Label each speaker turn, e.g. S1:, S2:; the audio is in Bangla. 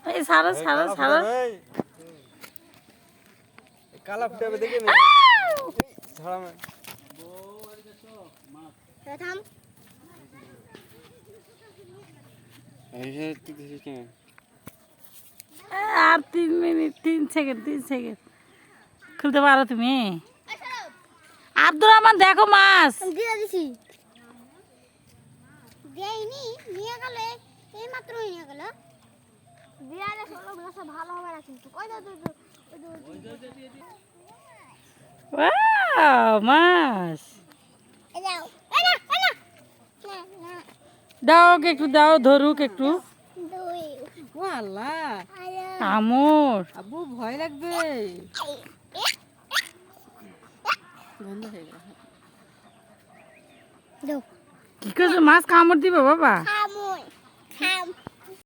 S1: এই ছাড়ো ছাড়ো ছাড়ো
S2: কালা ফুটাবে দেখে নে ছাড়া মে
S3: থাম
S2: এই যে তুই দিছিস কেন
S1: আর 3 মিনিট 3 সেকেন্ড 3 সেকেন্ড খুলতে পারো তুমি আব্দুর রহমান দেখো মাছ
S3: দিয়ে দিছি দেইনি নিয়ে গেল এই মাত্র নিয়ে গেল বিয়ারে সলো গ্লাস ভালো হবে না কিন্তু কই দাও
S1: ওয়াও মাছ
S3: এই দাও এই না না
S1: দাও ওকে একটু দাও ধরুক একটু
S3: দুই
S4: ও আল্লাহ
S1: আমর
S4: আব্বু ভয় লাগবে বন্ধ হয়ে গেল
S3: দাও
S1: কি করছো মাছ কামড় দিবে বাবা
S3: থাম